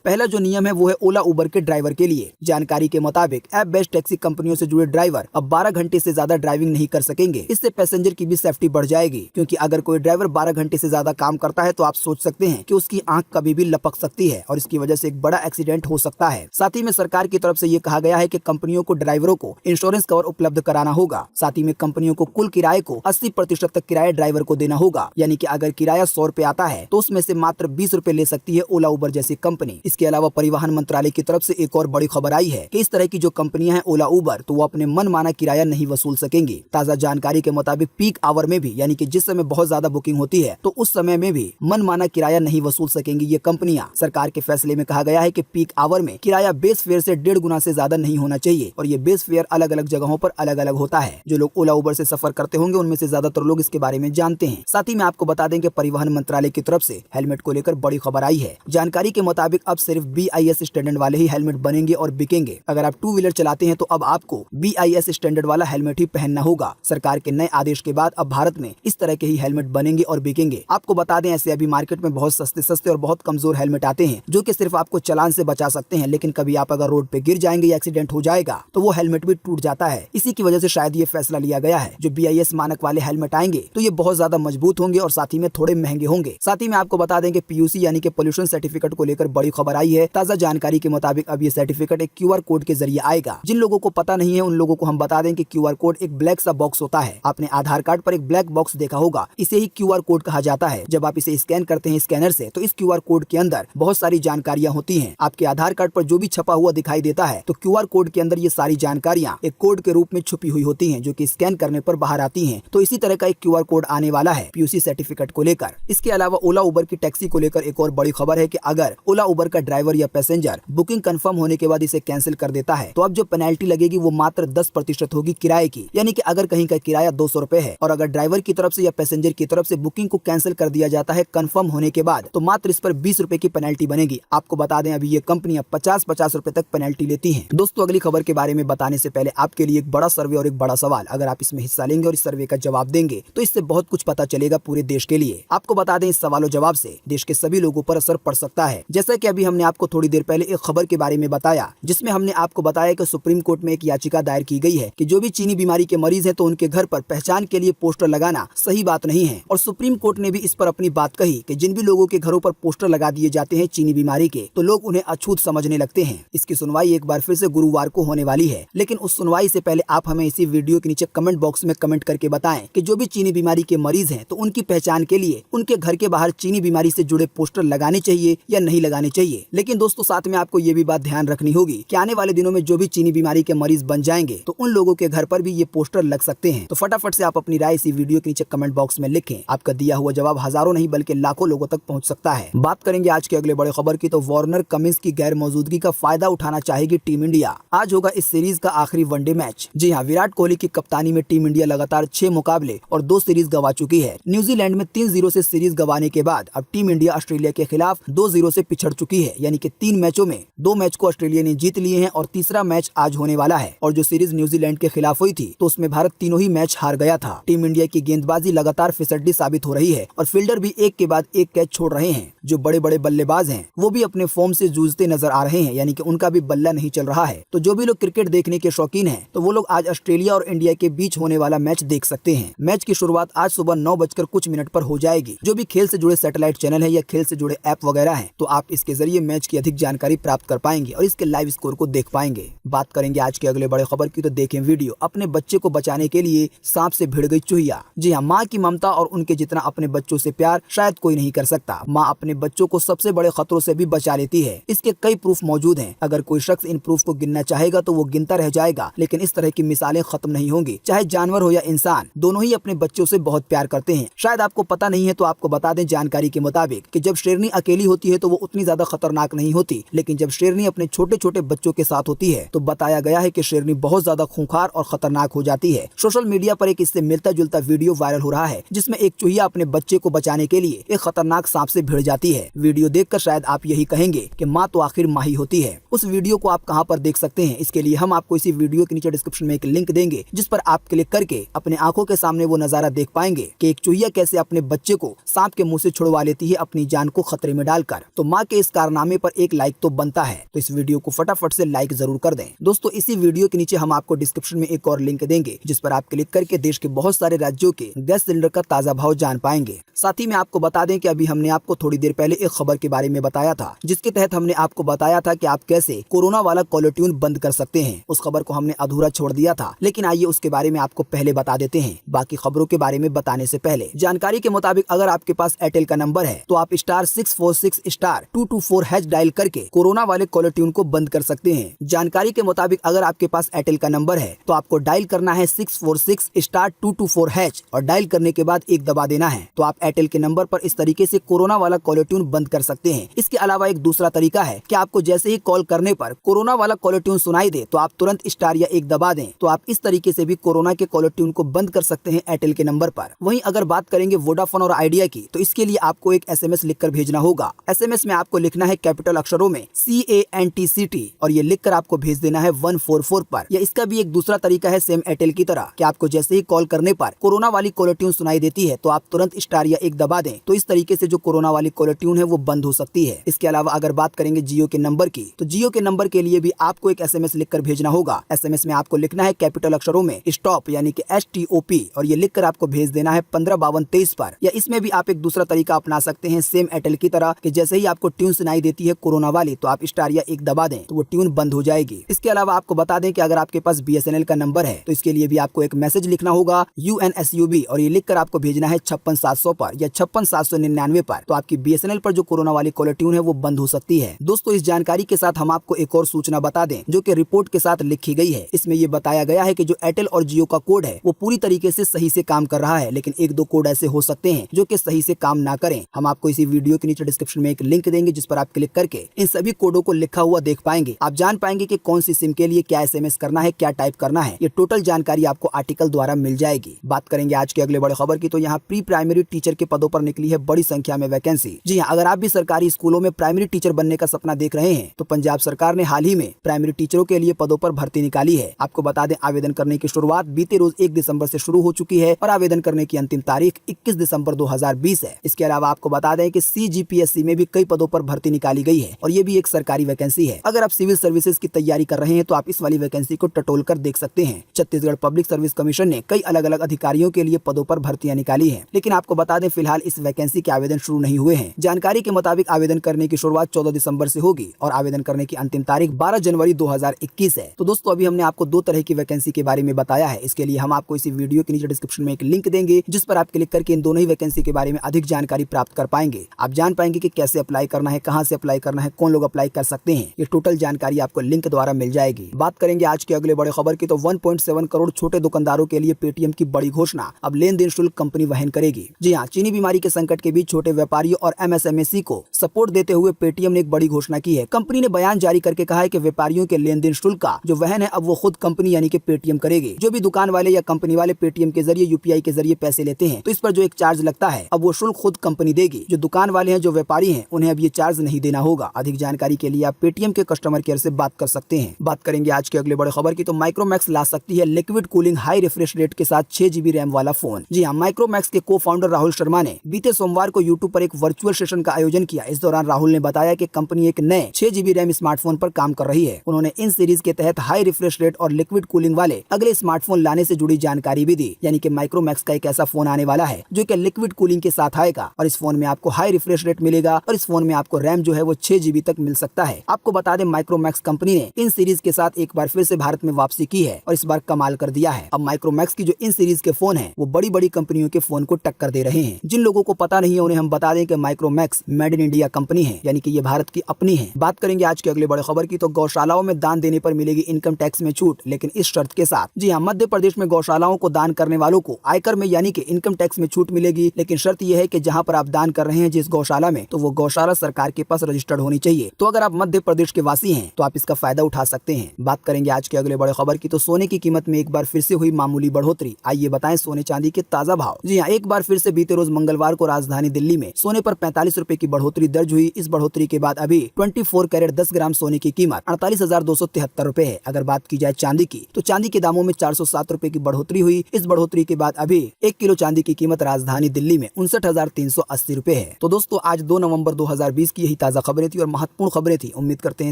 पहला जो नियम है वो है ओला उबर के ड्राइवर के लिए। जानकारी के मुताबिक ऐप बेस्ड टैक्सी कंपनियों से जुड़े ड्राइवर अब 12 घंटे से ज्यादा ड्राइविंग नहीं कर सकेंगे। इससे पैसेंजर की भी सेफ्टी बढ़ जाएगी, क्योंकि अगर कोई ड्राइवर 12 घंटे से ज्यादा काम करता है तो आप सोच सकते हैं कि उसकी आंख कभी भी लपक सकती है और इसकी वजह से एक बड़ा एक्सीडेंट हो सकता है। साथ ही में सरकार की तरफ से ये कहा गया है कि कंपनियों को ड्राइवरों को इंश्योरेंस कवर उपलब्ध कराना होगा। साथ ही में कंपनियों को कुल किराए को 80% तक किराया ड्राइवर को देना होगा, यानी कि अगर किराया 100 रुपए आता है तो उसमें से मात्र 20 रुपए ले सकती है ओला उबर जैसी कंपनी। इसके अलावा परिवहन मंत्रालय की तरफ से एक और बड़ी खबर आई है कि इस तरह की जो कंपनियां हैं ओला उबर, तो वो अपने मनमाना किराया नहीं वसूल सकेंगी। ताजा जानकारी के मुताबिक पीक आवर में भी, यानी कि जिस समय बहुत ज्यादा बुकिंग होती है, तो उस समय में भी मनमाना किराया नहीं वसूल सकेंगी ये कंपनियां। सरकार के फैसले में कहा गया है कि पीक आवर में किराया बेस फेयर से 1.5 गुना से ज्यादा नहीं होना चाहिए, और ये बेस फेयर अलग अलग जगहों पर अलग अलग होता है। जो लोग ओला उबर से सफर करते होंगे उनमें से ज्यादातर लोग इसके बारे में जानते हैं। साथ ही में आपको बता दें कि परिवहन मंत्रालय की तरफ से हेलमेट को लेकर बड़ी खबर आई है। जानकारी के मुताबिक अब सिर्फ BIS स्टैंडर्ड वाले ही हेलमेट बनेंगे और बिकेंगे। अगर आप 2 व्हीलर चलाते हैं तो अब आपको BIS स्टैंडर्ड वाला हेलमेट ही पहनना होगा। सरकार के नए आदेश के बाद अब भारत में इस तरह के ही हेलमेट बनेंगे और बिकेंगे। आपको बता दें, ऐसे अभी मार्केट में बहुत सस्ते और बहुत कमजोर हेलमेट आते हैं जो कि सिर्फ आपको चालान से बचा सकते हैं, लेकिन कभी आप अगर रोड पे गिर जाएंगे या एक्सीडेंट हो जाएगा तो वो हेलमेट भी टूट जाता है। इसी की वजह से शायद ये फैसला लिया गया है। जो BIS मानक वाले हेलमेट आएंगे तो ये बहुत ज्यादा मजबूत होंगे और साथ ही में थोड़े महंगे होंगे। साथ ही में आपको बता दें कि PUC यानी कि पोल्यूशन सर्टिफिकेट को लेकर बड़ी खबर आई है। ताजा जानकारी के मुताबिक अब ये सर्टिफिकेट एक QR कोड के जरिए आएगा। जिन लोगों को पता नहीं है उन लोगों को हम बता दें कि QR कोड एक ब्लैक सा बॉक्स होता है। आपने आधार कार्ड पर एक ब्लैक बॉक्स देखा होगा, इसे ही QR कोड कहा जाता है। जब आप इसे स्कैन करते हैं स्कैनर से तो इस QR कोड के अंदर बहुत सारी जानकारियां होती हैं। आपके आधार कार्ड पर जो भी छपा हुआ दिखाई देता है तो QR कोड के अंदर ये सारी जानकारियां एक कोड के रूप में छुपी हुई होती हैं जो कि स्कैन करने पर बाहर आती हैं। तो इसी तरह का एक QR कोड आने वाला है PUC सर्टिफिकेट को लेकर। इसके अलावा ओला उबर की टैक्सी को लेकर एक और बड़ी खबर है कि अगर ओला उबर का ड्राइवर या पैसेंजर बुकिंग कंफर्म होने के बाद इसे कैंसिल कर देता है तो अब जो पेनल्टी लगेगी वो मात्र 10% होगी किराए की। यानी कि अगर कहीं का किराया 200 रुपए है और अगर ड्राइवर की तरफ से या पैसेंजर की तरफ से बुकिंग को कैंसिल कर दिया जाता है कंफर्म होने के बाद, तो मात्र इस पर 20 रुपए की पेनल्टी बनेगी। आपको बता दें अभी ये कंपनियां 50-50 रुपए तक पेनल्टी लेती हैं। दोस्तों, अगली खबर के बारे में बताने से पहले आपके लिए एक बड़ा सर्वे और एक बड़ा सवाल। अगर आप इसमें हिस्सा लेंगे और इस सर्वे का जवाब देंगे तो इससे बहुत कुछ पता चलेगा पूरे देश के लिए। आपको बता दें, इस सवाल और जवाब से देश के सभी लोगों पर असर पड़ सकता है। जैसा कि अभी हमने आपको थोड़ी देर पहले एक खबर के बारे में बताया जिसमें हमने आपको बताया कि सुप्रीम कोर्ट में एक याचिका दायर की गई है कि जो भी चीनी बीमारी के मरीज हैं तो उनके घर पर पहचान के लिए पोस्टर लगाना सही बात नहीं है। और सुप्रीम कोर्ट ने भी इस पर अपनी बात कही कि जिन भी लोगों के घरों पर पोस्टर लगा दिए जाते हैं चीनी बीमारी के, तो लोग उन्हें अछूत समझने लगते हैं। इसकी सुनवाई एक बार फिर से गुरुवार को होने वाली है, लेकिन उस सुनवाई से पहले आप हमें इसी वीडियो के नीचे कमेंट बॉक्स में कमेंट करके बताएं कि जो भी चीनी बीमारी के मरीज हैं तो उनकी पहचान के लिए उनके घर के बाहर चीनी बीमारी से जुड़े पोस्टर लगाने चाहिए या नहीं लगाने चाहिए। लेकिन दोस्तों, साथ में आपको ये भी बात ध्यान रखनी होगी कि आने वाले दिनों में जो भी चीनी बीमारी के मरीज बन जाएंगे तो उन लोगों के घर पर भी ये पोस्टर लग सकते हैं। तो फटाफट से आप अपनी राय इसी वीडियो के नीचे कमेंट बॉक्स में लिखें। आपका दिया हुआ जवाब हजारों नहीं बल्कि लाखों लोगों तक पहुंच सकता है। बात करेंगे आज के अगले बड़े खबर की, तो वार्नर कमिंस की गैर मौजूदगी का फायदा उठाना चाहेगी टीम इंडिया। आज होगा इस सीरीज का आखिरी वनडे मैच। जी हाँ, विराट कोहली की कप्तानी में टीम इंडिया लगातार 6 मुकाबले और 2 सीरीज गंवा चुकी है। न्यूजीलैंड में 3-0 से सीरीज गंवाने के बाद अब टीम इंडिया ऑस्ट्रेलिया के खिलाफ 2-0 से पिछड़ चुकी है। यानी कि 3 मैचों में 2 मैच को ऑस्ट्रेलिया ने जीत लिए हैं और तीसरा मैच आज होने वाला है। और जो सीरीज न्यूजीलैंड के खिलाफ हुई थी तो उसमें भारत तीनों ही मैच हार गया था। टीम इंडिया की गेंदबाजी लगातार फिसड्डी साबित हो रही है और फील्डर भी एक के बाद एक कैच छोड़ रहे हैं। जो बड़े बड़े बल्लेबाज हैं वो भी अपने फॉर्म से जूझते नजर आ रहे हैं, यानी कि उनका भी बल्ला नहीं चल रहा है। तो जो भी लोग क्रिकेट देखने के शौकीन हैं तो वो लोग आज ऑस्ट्रेलिया और इंडिया के बीच होने वाला मैच देख सकते हैं। मैच की शुरुआत आज सुबह 9:00 पर हो जाएगी। जो भी खेल से जुड़े सैटेलाइट चैनल है या खेल से जुड़े ऐप वगैरह हैं तो आप इसके जरिए मैच की अधिक जानकारी प्राप्त कर पाएंगे और इसके लाइव स्कोर को देख पाएंगे। बात करेंगे आज के अगले बड़े खबर की, तो देखें वीडियो। अपने बच्चे को बचाने के लिए सांप से भिड़ गई चूहिया। जी हाँ, माँ की ममता और उनके जितना अपने बच्चों से प्यार शायद कोई नहीं कर सकता। माँ अपने बच्चों को सबसे बड़े खतरों से भी बचा लेती है। इसके कई प्रूफ मौजूद हैं। अगर कोई शख्स इन प्रूफ को गिनना चाहेगा तो वो गिनता रह जाएगा, लेकिन इस तरह की मिसालें खत्म नहीं होंगी। चाहे जानवर हो या इंसान, दोनों ही अपने बच्चों से बहुत प्यार करते हैं। शायद आपको पता नहीं है तो आपको बता दें जानकारी के मुताबिक कि जब शेरनी अकेली होती है तो वो उतनी ज्यादा खतरनाक नहीं होती, लेकिन जब शेरनी अपने छोटे छोटे बच्चों के साथ होती है तो बताया गया है कि शेरनी बहुत ज्यादा खूंखार और खतरनाक हो जाती है। सोशल मीडिया पर एक इससे मिलता जुलता वीडियो वायरल हो रहा है जिसमें एक चूहिया अपने बच्चे को बचाने के लिए एक खतरनाक सांप से भिड़ जाती है। वीडियो देखकर शायद आप यही कहेंगे कि माँ तो आखिर माँ ही होती है। उस वीडियो को आप कहां पर देख सकते हैं, इसके लिए हम आपको इसी वीडियो के नीचे डिस्क्रिप्शन में एक लिंक देंगे जिस पर आप क्लिक करके अपने आंखों के सामने वो नजारा देख पाएंगे कि एक चूहिया कैसे अपने बच्चे को सांप के मुंह से छुड़वा लेती है अपनी जान को खतरे में डालकर। तो माँ के इस कारनामे पर एक लाइक तो बनता है, तो इस वीडियो को फटाफट से लाइक जरूर कर दें। दोस्तों इसी वीडियो के नीचे हम आपको डिस्क्रिप्शन में एक और लिंक देंगे जिस पर आप क्लिक करके देश के बहुत सारे राज्यों के गैस सिलेंडर का ताजा भाव जान पाएंगे। साथ ही में आपको बता दें कि अभी हमने आपको थोड़ी देर पहले एक खबर के बारे में बताया था जिसके तहत हमने आपको बताया था कि आप कैसे कोरोना वाला कॉलर ट्यून बंद कर सकते हैं। उस खबर को हमने अधूरा छोड़ दिया था, लेकिन आइए उसके बारे में आपको पहले बता देते हैं। बाकी खबरों के बारे में बताने से पहले जानकारी के मुताबिक अगर आपके पास एयरटेल का नंबर है तो आप *646*224# डायल करके कोरोना वाले कॉलर ट्यून को बंद कर सकते हैं। जानकारी के मुताबिक अगर आपके पास एयरटेल का नंबर है तो आपको डायल करना है 646*224# और डायल करने के बाद एक दबा देना है। तो आप एयरटेल के नंबर पर इस तरीके से कोरोना वाला कॉलर ट्यून बंद कर सकते हैं। इसके अलावा एक दूसरा तरीका है कि आपको जैसे ही कॉल करने पर कोरोना वाला कॉलर ट्यून सुनाई दे तो आप तुरंत स्टार या एक दबा दें। तो आप इस तरीके से भी कोरोना के कॉलर ट्यून को बंद कर सकते हैं एयरटेल के नंबर पर। वहीं अगर बात करेंगे वोडाफोन और आइडिया की तो इसके लिए आपको एक SMS लिखकर भेजना होगा। SMS में आपको लिखना है कैपिटल अक्षरों में CANTCT और ये लिखकर आपको भेज देना है 144 पर। या इसका भी एक दूसरा तरीका है सेम एयरटेल की तरह कि आपको जैसे ही कॉल करने पर कोरोना वाली कॉलर ट्यून सुनाई देती है तो आप तुरंत स्टार या एक दबा दें। तो इस तरीके से जो कोरोना वाली कॉलर ट्यून है वो बंद हो सकती है। इसके अलावा अगर बात करेंगे जियो के नंबर की तो जियो के नंबर के लिए भी आपको एक SMS लिखकर भेजना होगा। SMS में आपको लिखना है कैपिटल अक्षरों में स्टॉप यानी कि STOP और ये लिखकर आपको भेज देना है 155223 पर। या इसमें भी आप एक दूसरा तरीका अपना सकते हैं सेम एयरटेल की तरह कि जैसे ही आपको ट्यून सुनाई देती है कोरोना वाली तो आप स्टार या एक दबा दें तो वो ट्यून बंद हो जाएगी। इसके अलावा आपको बता दें कि अगर आपके पास BSNL का नंबर है तो इसके लिए भी आपको एक मैसेज लिखना होगा UNSUB और ये लिखकर आपको भेजना है 56700 पर या 56799 पर। तो आपकी BSNL पर जो कोरोना वाली कॉलर ट्यून है वो बंद हो सकती है। दोस्तों इस जानकारी के साथ हम आपको एक और सूचना बता दें जो कि रिपोर्ट के साथ लिखी गई है। इसमें ये बताया गया है कि जो एयरटेल और जियो का कोड है वो पूरी तरीके से सही से काम कर रहा है, लेकिन एक दो कोड ऐसे हो सकते हैं जो कि सही से काम ना करें। हम आपको इसी वीडियो के नीचे डिस्क्रिप्शन में एक लिंक देंगे जिस पर आप क्लिक करके इन सभी कोडों को लिखा हुआ देख पाएंगे। आप जान पाएंगे कि कौन सी सिम के लिए क्या SMS करना है, क्या टाइप करना है। ये टोटल जानकारी आपको आर्टिकल द्वारा मिल जाएगी। बात करेंगे आज के अगले बड़े खबर की तो यहाँ प्री प्राइमरी टीचर के पदों पर निकली है बड़ी संख्या में वैकेंसी। जी हाँ, अगर आप भी सरकारी स्कूलों में प्राइमरी टीचर बनने का सपना देख रहे हैं तो पंजाब सरकार ने हाल ही में प्राइमरी टीचरों के लिए पदों पर भर्ती निकाली है। आपको बता दें आवेदन करने की शुरुआत बीते रोज 1 दिसंबर से शुरू हो चुकी है और आवेदन करने की अंतिम तारीख 21 दिसंबर 2020 है। इसके अलावा आपको बता दें कि CGPSC में भी कई पदों पर भर्ती निकाली गई है और ये भी एक सरकारी वैकेंसी है। अगर आप सिविल सर्विसेज की तैयारी कर रहे हैं तो आप इस वाली वैकेंसी को टटोल कर देख सकते हैं। छत्तीसगढ़ पब्लिक सर्विस कमीशन ने कई अलग अलग अधिकारियों के लिए पदों पर भर्तियां निकाली है, लेकिन आपको बता दें फिलहाल इस वैकेंसी के आवेदन शुरू नहीं हुए हैं। जानकारी के मुताबिक आवेदन करने की शुरुआत 14 दिसंबर से होगी और आवेदन करने की अंतिम तारीख 12 जनवरी 2021 है। तो दोस्तों अभी हमने आपको 2 तरह की वैकेंसी के बारे में बताया है। इसके लिए हम आपको इसी वीडियो के नीचे डिस्क्रिप्शन में एक लिंक देंगे जिस पर आप क्लिक करके इन दोनों ही वैकेंसी के बारे में अधिक जानकारी प्राप्त कर पाएंगे। आप जान पाएंगे कि कैसे अप्लाई करना है, कहां से अप्लाई करना है, कौन लोग अप्लाई कर सकते हैं। ये टोटल जानकारी आपको लिंक द्वारा मिल जाएगी। बात करेंगे आज के अगले बड़े खबर की तो 1.7 करोड़ छोटे दुकानदारों के लिए पेटीएम की बड़ी घोषणा। अब लेन देन शुल्क कंपनी वहन करेगी। जी हाँ, चीनी बीमारी के संकट के बीच छोटे व्यापारियों और MSMEC को सपोर्ट देते हुए पेटीएम ने एक बड़ी घोषणा की है। कंपनी ने बयान जारी करके कहा है कि व्यापारियों के लेन देन शुल्क का जो वहन है अब वो खुद कंपनी यानी कि पेटीएम करेगी। जो भी दुकान वाले या कंपनी वाले पेटीएम के जरिए UPI के जरिए पैसे लेते हैं तो इस पर जो एक चार्ज लगता है अब वो शुल्क खुद कंपनी देगी। जो दुकान वाले हैं, जो व्यापारी हैं, उन्हें अब ये चार्ज नहीं देना होगा। अधिक जानकारी के लिए आप पेटीएम के कस्टमर केयर से बात कर सकते हैं। बात करेंगे आज के अगले बड़े खबर की तो माइक्रोमैक्स ला सकती है liquid cooling high refresh rate के साथ 6 GB रैम वाला फोन। जी हाँ, माइक्रोमैक्स के को फाउंडर राहुल शर्मा ने बीते सोमवार को यूट्यूब पर एक वर्चुअल सेशन का आयोजन किया। इस दौरान राहुल ने बताया कि कंपनी एक नए 6 GB रैम स्मार्टफोन पर काम कर रही है। उन्होंने इन सीरीज के तहत हाई रिफ्रेश रेट और लिक्विड कूलिंग वाले अगले स्मार्टफोन लाने से जुड़ी जानकारी भी दी। यानी कि माइक्रोमैक्स का एक ऐसा फोन आने वाला है जो कि लिक्विड कूलिंग के साथ आएगा और इस फोन में आपको हाई रिफ्रेश रेट मिलेगा और इस फोन में आपको रैम जो है वो 6 GB तक मिल सकता है। आपको बता दें माइक्रोमैक्स कंपनी ने इन सीरीज के साथ एक बार फिर से भारत में वापसी की है और इस बार कमाल कर दिया है। अब माइक्रोमैक्स की जो इन सीरीज के फोन है वो बड़ी बड़ी कंपनियों के फोन को टक्कर दे रहे हैं। जिन लोगों को पता नहीं है उन्हें हम बता दें कि pro max made in India company है, यानी कि ये भारत की अपनी है। बात करेंगे आज की अगली बड़ी खबर की, तो गौशालाओं में दान देने पर मिलेगी इनकम टैक्स में छूट, लेकिन इस शर्त के साथ। जी हाँ, मध्य प्रदेश में गौशालाओं को दान करने वालों को आयकर में यानी कि इनकम टैक्स में छूट मिलेगी, लेकिन शर्त यह है कि जहां पर आप दान कर रहे हैं जिस गौशाला में, तो वो गौशाला सरकार के पास रजिस्टर्ड होनी चाहिए। तो अगर आप मध्य प्रदेश के वासी हैं तो आप इसका फायदा उठा सकते हैं। बात करेंगे आज के अगले बड़े खबर की, तो सोने की कीमत में एक बार फिर से हुई मामूली बढ़ोतरी। आइए बताएं सोने चांदी के ताजा भाव। जी हाँ, एक बार फिर से बीते रोज मंगलवार को राजधानी दिल्ली में सोने पर 45 रुपए की बढ़ोतरी दर्ज हुई। इस बढ़ोतरी के बाद अभी 24 कैरेट 10 ग्राम सोने की कीमत 48,273 रुपए है। अगर बात की जाए चांदी की, तो चांदी के दामों में 407 रुपए की बढ़ोतरी हुई। इस बढ़ोतरी के बाद अभी 1 किलो चांदी की कीमत राजधानी दिल्ली में 59,380 रुपए है। तो दोस्तों, आज 2 नवंबर 2020 की यही ताजा खबरें थी और महत्वपूर्ण खबरें थी। उम्मीद करते हैं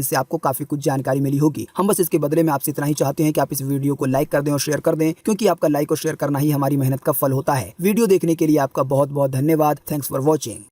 इससे आपको काफी कुछ जानकारी मिली होगी। हम बस इसके बदले में आपसे इतना ही चाहते हैं कि आप इस वीडियो को लाइक कर दें और शेयर कर दें, क्योंकि आपका लाइक और शेयर करना ही हमारी मेहनत का फल होता है। वीडियो देखने के लिए आपका बहुत बहुत धन्यवाद। Thanks for watching.